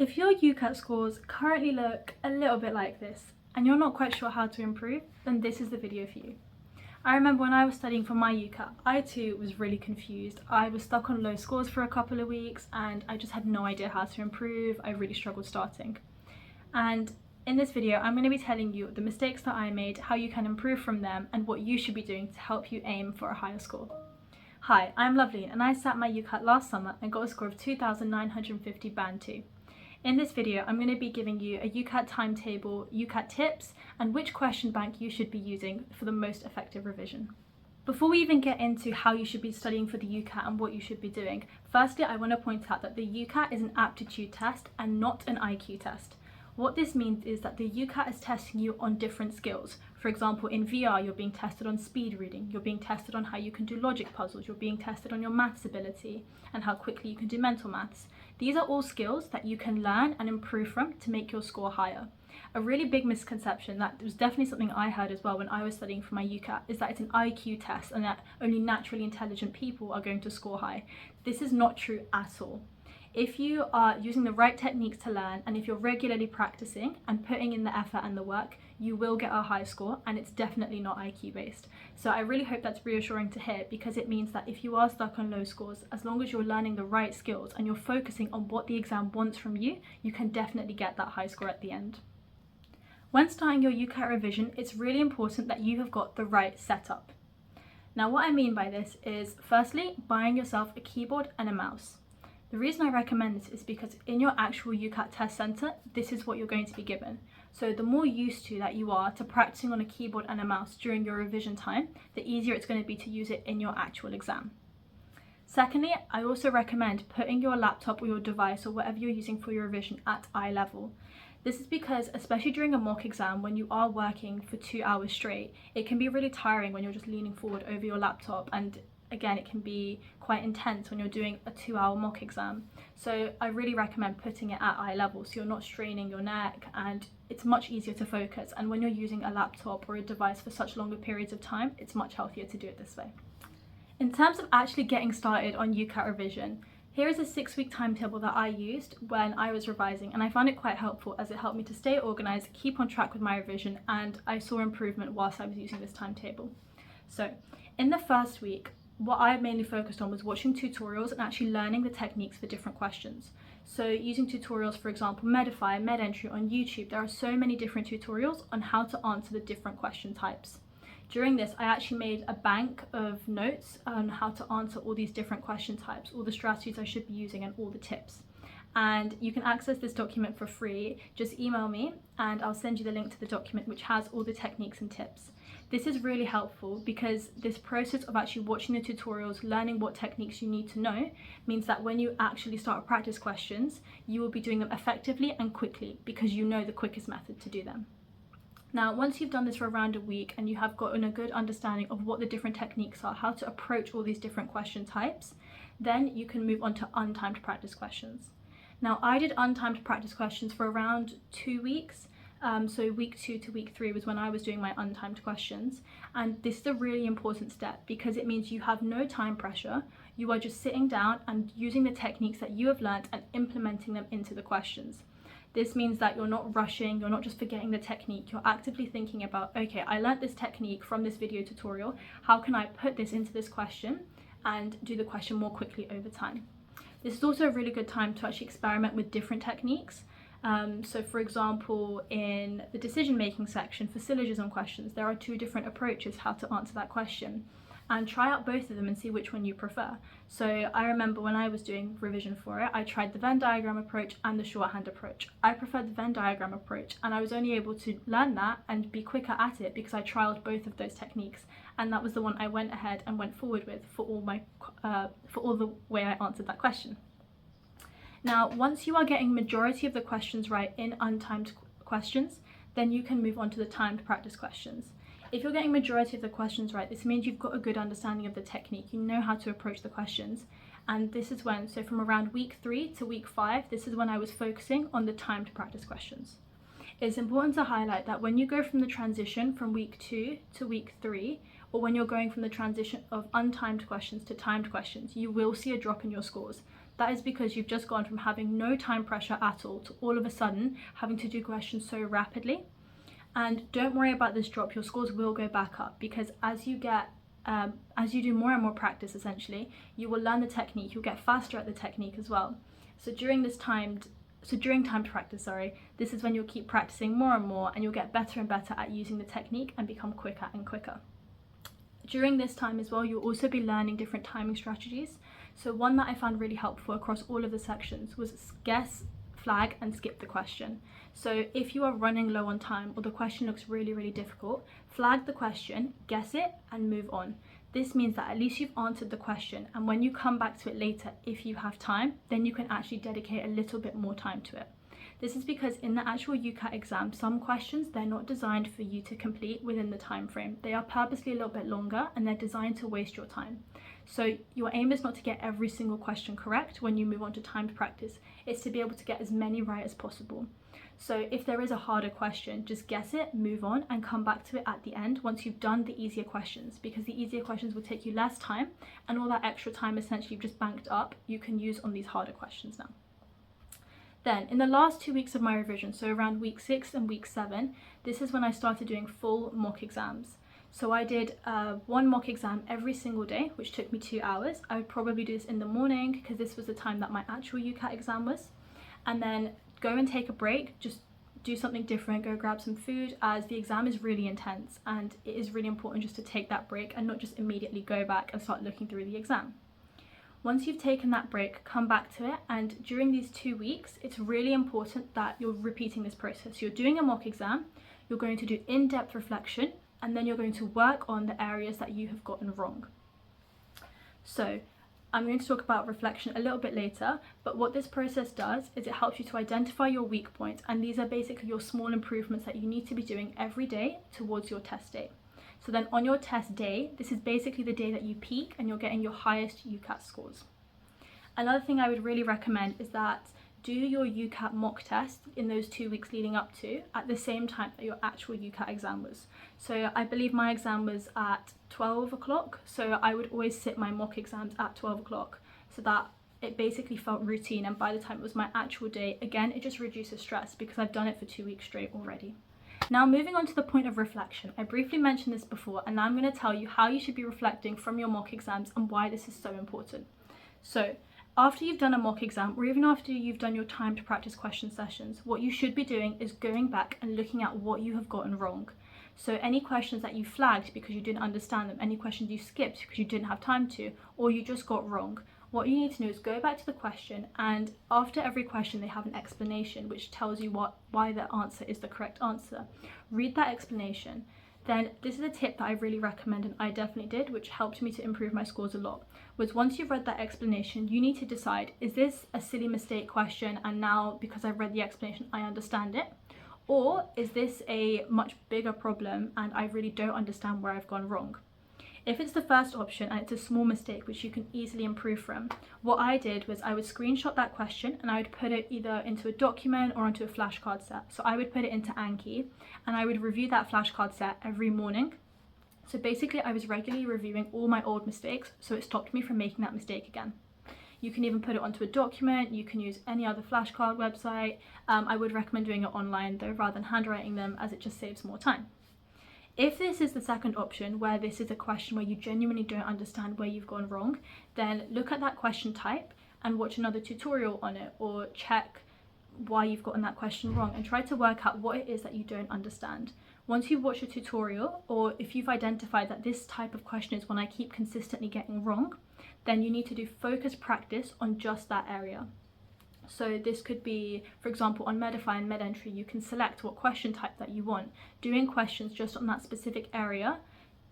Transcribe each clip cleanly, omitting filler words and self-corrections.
If your UCAT scores currently look a little bit like this and you're not quite sure how to improve, then this is the video for you. I remember when I was studying for my UCAT, I too was really confused. I was stuck on low scores for a couple of weeks and I just had no idea how to improve. I really struggled starting. And in this video, I'm going to be telling you the mistakes that I made, how you can improve from them, and what you should be doing to help you aim for a higher score. Hi, I'm Lovely and I sat my UCAT last summer and got a score of 2,950 Band 2. In this video, I'm going to be giving you a UCAT timetable, UCAT tips, and which question bank you should be using for the most effective revision. Before we even get into how you should be studying for the UCAT and what you should be doing, firstly I want to point out that the UCAT is an aptitude test and not an IQ test. What this means is that the UCAT is testing you on different skills. For example, in VR, you're being tested on speed reading, you're being tested on how you can do logic puzzles, you're being tested on your maths ability and how quickly you can do mental maths. These are all skills that you can learn and improve from to make your score higher. A really big misconception that was definitely something I heard as well when I was studying for my UCAT is that it's an IQ test and that only naturally intelligent people are going to score high. This is not true at all. If you are using the right techniques to learn and if you're regularly practicing and putting in the effort and the work, you will get a high score, and it's definitely not IQ based. So I really hope that's reassuring to hear, because it means that if you are stuck on low scores, as long as you're learning the right skills and you're focusing on what the exam wants from you, you can definitely get that high score at the end. When starting your UCAT revision, it's really important that you have got the right setup. Now what I mean by this is, firstly, buying yourself a keyboard and a mouse. The reason I recommend this is because in your actual UCAT test centre, this is what you're going to be given. So the more used to that you are to practicing on a keyboard and a mouse during your revision time, the easier it's going to be to use it in your actual exam. Secondly, I also recommend putting your laptop or your device or whatever you're using for your revision at eye level. This is because, especially during a mock exam, when you are working for 2 hours straight, it can be really tiring when you're just leaning forward over your laptop, and again, it can be quite intense when you're doing a 2-hour mock exam. So I really recommend putting it at eye level so you're not straining your neck, and it's much easier to focus. And when you're using a laptop or a device for such longer periods of time, it's much healthier to do it this way. In terms of actually getting started on UCAT revision, here is a 6-week timetable that I used when I was revising, and I found it quite helpful as it helped me to stay organised, keep on track with my revision, and I saw improvement whilst I was using this timetable. So in the first week, what I mainly focused on was watching tutorials and actually learning the techniques for different questions. So using tutorials, for example, Medify, MedEntry on YouTube, there are so many different tutorials on how to answer the different question types. During this, I actually made a bank of notes on how to answer all these different question types, all the strategies I should be using and all the tips. And you can access this document for free. Just email me and I'll send you the link to the document which has all the techniques and tips. This is really helpful because this process of actually watching the tutorials, learning what techniques you need to know, means that when you actually start practice questions, you will be doing them effectively and quickly because you know the quickest method to do them. Now, once you've done this for around a week and you have gotten a good understanding of what the different techniques are, how to approach all these different question types, then you can move on to untimed practice questions. Now, I did untimed practice questions for around 2 weeks. So week 2 to week 3 was when I was doing my untimed questions. And this is a really important step because it means you have no time pressure. You are just sitting down and using the techniques that you have learned and implementing them into the questions. This means that you're not rushing, you're not just forgetting the technique, you're actively thinking about, okay, I learned this technique from this video tutorial, how can I put this into this question and do the question more quickly over time? This is also a really good time to actually experiment with different techniques. So for example, in the decision making section for syllogism questions, there are 2 different approaches how to answer that question, and try out both of them and see which one you prefer. So I remember when I was doing revision for it, I tried the Venn diagram approach and the shorthand approach. I preferred the Venn diagram approach, and I was only able to learn that and be quicker at it because I trialed both of those techniques, and that was the one I went ahead and went forward with for all the way I answered that question. Now, once you are getting majority of the questions right in untimed questions, then you can move on to the timed practice questions. If you're getting majority of the questions right, this means you've got a good understanding of the technique, you know how to approach the questions. And this is when, so from around week 3 to week 5, this is when I was focusing on the timed practice questions. It's important to highlight that when you go from the transition from week 2 to week 3, or when you're going from the transition of untimed questions to timed questions, you will see a drop in your scores. That is because you've just gone from having no time pressure at all to all of a sudden having to do questions so rapidly. And don't worry about this drop, your scores will go back up, because as you do more and more practice, essentially, you will learn the technique, you'll get faster at the technique as well. So during timed practice, this is when you'll keep practicing more and more, and you'll get better and better at using the technique and become quicker and quicker. During this time as well, you'll also be learning different timing strategies. So one that I found really helpful across all of the sections was guess, flag, and skip the question. So if you are running low on time or the question looks really, really difficult, flag the question, guess it, and move on. This means that at least you've answered the question, and when you come back to it later, if you have time, then you can actually dedicate a little bit more time to it. This is because in the actual UCAT exam, some questions, they're not designed for you to complete within the time frame. They are purposely a little bit longer, and they're designed to waste your time. So your aim is not to get every single question correct when you move on to timed practice. It's to be able to get as many right as possible. So if there is a harder question, just guess it, move on, and come back to it at the end once you've done the easier questions, because the easier questions will take you less time, and all that extra time essentially you've just banked up, you can use on these harder questions now. Then in the last 2 weeks of my revision, so around week 6 and week 7, this is when I started doing full mock exams. So I did one mock exam every single day, which took me 2 hours. I would probably do this in the morning because this was the time that my actual UCAT exam was. And then go and take a break, just do something different, go grab some food, as the exam is really intense and it is really important just to take that break and not just immediately go back and start looking through the exam. Once you've taken that break, come back to it, and during these 2 weeks, it's really important that you're repeating this process. You're doing a mock exam, you're going to do in-depth reflection, and then you're going to work on the areas that you have gotten wrong. So I'm going to talk about reflection a little bit later, but what this process does is it helps you to identify your weak points, and these are basically your small improvements that you need to be doing every day towards your test day. So then on your test day, this is basically the day that you peak and you're getting your highest UCAT scores. Another thing I would really recommend is that do your UCAT mock test in those 2 weeks leading up to at the same time that your actual UCAT exam was. So I believe my exam was at 12 o'clock, so I would always sit my mock exams at 12 o'clock so that it basically felt routine, and by the time it was my actual day, again, it just reduces stress because I've done it for 2 weeks straight already. Now moving on to the point of reflection. I briefly mentioned this before, and now I'm going to tell you how you should be reflecting from your mock exams and why this is so important. So after you've done a mock exam, or even after you've done your timed practice question sessions, what you should be doing is going back and looking at what you have gotten wrong. So any questions that you flagged because you didn't understand them, any questions you skipped because you didn't have time to, or you just got wrong, what you need to do is go back to the question, and after every question they have an explanation which tells you why the answer is the correct answer. Read that explanation. Then this is a tip that I really recommend, and I definitely did, which helped me to improve my scores a lot, was once you've read that explanation, you need to decide, is this a silly mistake question and now because I've read the explanation I understand it? Or is this a much bigger problem and I really don't understand where I've gone wrong? If it's the first option and it's a small mistake which you can easily improve from, what I did was I would screenshot that question and I would put it either into a document or onto a flashcard set. So I would put it into Anki and I would review that flashcard set every morning. So basically I was regularly reviewing all my old mistakes, so it stopped me from making that mistake again. You can even put it onto a document, you can use any other flashcard website. I would recommend doing it online though, rather than handwriting them, as it just saves more time. If this is the second option, where this is a question where you genuinely don't understand where you've gone wrong, then look at that question type and watch another tutorial on it, or check why you've gotten that question wrong and try to work out what it is that you don't understand. Once you watch a tutorial, or if you've identified that this type of question is one I keep consistently getting wrong, then you need to do focused practice on just that area. So this could be, for example, on Medify and MedEntry, you can select what question type that you want. Doing questions just on that specific area,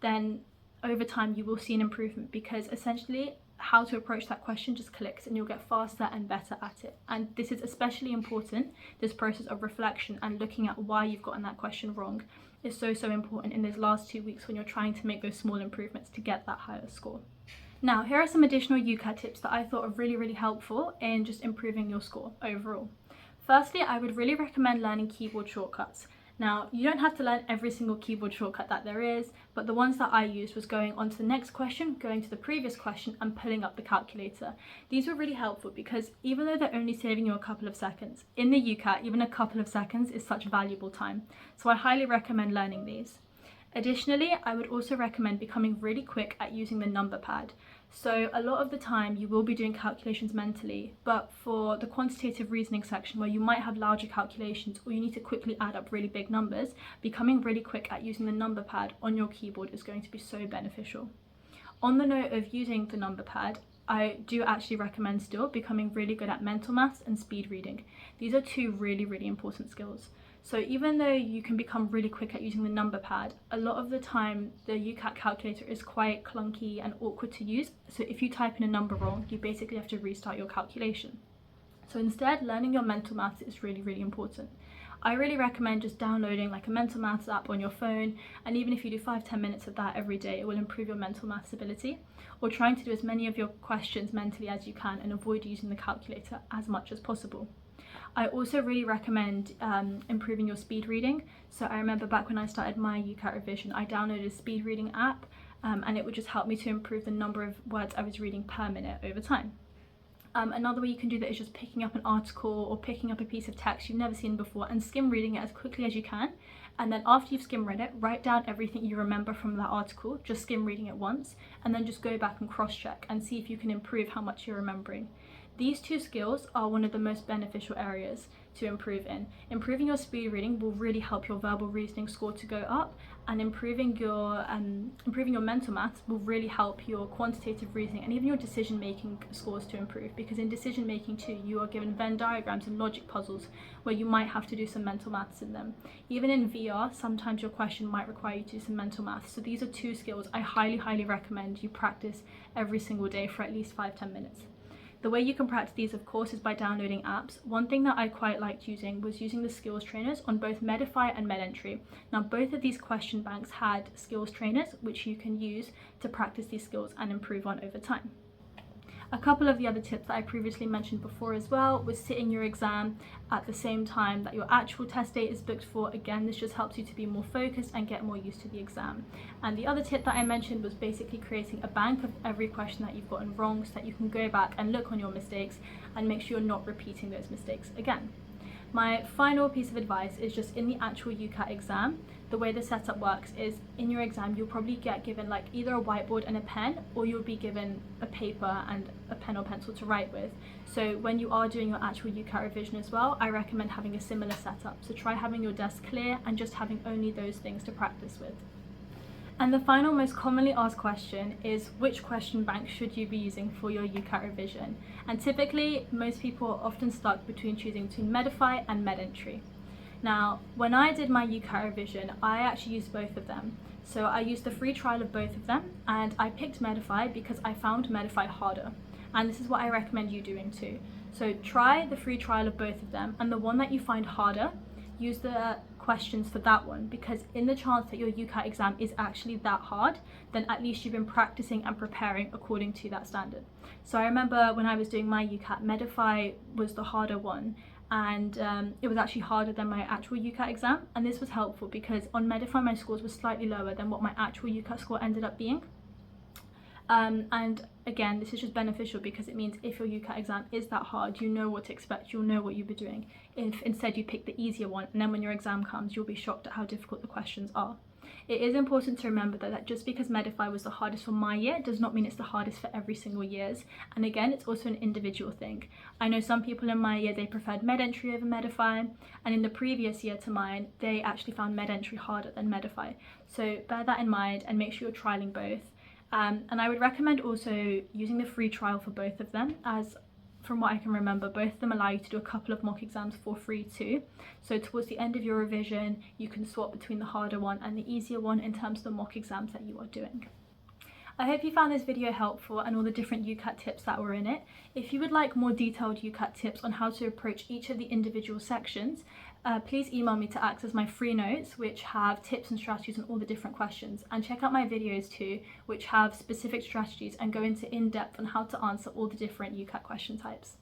then over time you will see an improvement, because essentially how to approach that question just clicks and you'll get faster and better at it. And this is especially important, this process of reflection and looking at why you've gotten that question wrong is so important in those last 2 weeks when you're trying to make those small improvements to get that higher score. Now, here are some additional UCAT tips that I thought are really helpful in just improving your score overall. Firstly, I would really recommend learning keyboard shortcuts. Now, you don't have to learn every single keyboard shortcut that there is, but the ones that I used was going on to the next question, going to the previous question, and pulling up the calculator. These were really helpful because even though they're only saving you a couple of seconds, in the UCAT, even a couple of seconds is such valuable time. So I highly recommend learning these. Additionally, I would also recommend becoming really quick at using the number pad. So a lot of the time you will be doing calculations mentally, but for the quantitative reasoning section where you might have larger calculations or you need to quickly add up really big numbers, becoming really quick at using the number pad on your keyboard is going to be so beneficial. On the note of using the number pad, I do actually recommend still becoming really good at mental maths and speed reading. These are two really important skills. So even though you can become really quick at using the number pad, a lot of the time the UCAT calculator is quite clunky and awkward to use. So if you type in a number wrong, you basically have to restart your calculation. So instead, learning your mental maths is really important. I really recommend just downloading like a mental maths app on your phone, and even if you do 5-10 minutes of that every day, it will improve your mental maths ability, or trying to do as many of your questions mentally as you can and avoid using the calculator as much as possible. I also really recommend improving your speed reading. So I remember back when I started my UCAT revision, I downloaded a speed reading app and it would just help me to improve the number of words I was reading per minute over time. Another way you can do that is just picking up an article or picking up a piece of text you've never seen before and skim reading it as quickly as you can. And then after you've skim read it, write down everything you remember from that article, just skim reading it once, and then just go back and cross-check and see if you can improve how much you're remembering. These two skills are one of the most beneficial areas to improve in. Improving your speed reading will really help your verbal reasoning score to go up, and improving your mental maths will really help your quantitative reasoning and even your decision making scores to improve, because in decision making too you are given Venn diagrams and logic puzzles where you might have to do some mental maths in them. Even in VR, sometimes your question might require you to do some mental maths. So these are two skills I highly recommend you practice every single day for at least 5-10 minutes. The way you can practice these, of course, is by downloading apps. One thing that I quite liked using was using the skills trainers on both Medify and MedEntry. Now, both of these question banks had skills trainers, which you can use to practice these skills and improve on over time. A couple of the other tips that I previously mentioned before as well was sitting your exam at the same time that your actual test date is booked for. Again, this just helps you to be more focused and get more used to the exam. And the other tip that I mentioned was basically creating a bank of every question that you've gotten wrong so that you can go back and look on your mistakes and make sure you're not repeating those mistakes again. My final piece of advice is just in the actual UCAT exam, the way the setup works is in your exam you'll probably get given like either a whiteboard and a pen, or you'll be given a paper and a pen or pencil to write with. So when you are doing your actual UCAT revision as well, I recommend having a similar setup. So try having your desk clear and just having only those things to practice with. And the final most commonly asked question is, which question bank should you be using for your UCAT revision? And typically, most people are often stuck between choosing between Medify and MedEntry. Now, when I did my UCAT revision, I actually used both of them. So I used the free trial of both of them, and I picked Medify because I found Medify harder. And this is what I recommend you doing too. So try the free trial of both of them, and the one that you find harder, use the questions for that one, because in the chance that your UCAT exam is actually that hard, then at least you've been practicing and preparing according to that standard. So I remember when I was doing my UCAT, Medify was the harder one, and it was actually harder than my actual UCAT exam, and this was helpful because on Medify my scores were slightly lower than what my actual UCAT score ended up being. And again, this is just beneficial because it means if your UCAT exam is that hard, you know what to expect, you'll know what you'll be doing. If instead you pick the easier one, and then when your exam comes, you'll be shocked at how difficult the questions are. It is important to remember that just because Medify was the hardest for my year does not mean it's the hardest for every single year's. And again, it's also an individual thing. I know some people in my year, they preferred MedEntry over Medify, and in the previous year to mine, they actually found MedEntry harder than Medify. So bear that in mind and make sure you're trialing both. And I would recommend also using the free trial for both of them, as from what I can remember, both of them allow you to do a couple of mock exams for free too. So towards the end of your revision, you can swap between the harder one and the easier one in terms of the mock exams that you are doing. I hope you found this video helpful and all the different UCAT tips that were in it. If you would like more detailed UCAT tips on how to approach each of the individual sections, please email me to access my free notes, which have tips and strategies on all the different questions, and check out my videos too, which have specific strategies and go into in-depth on how to answer all the different UCAT question types.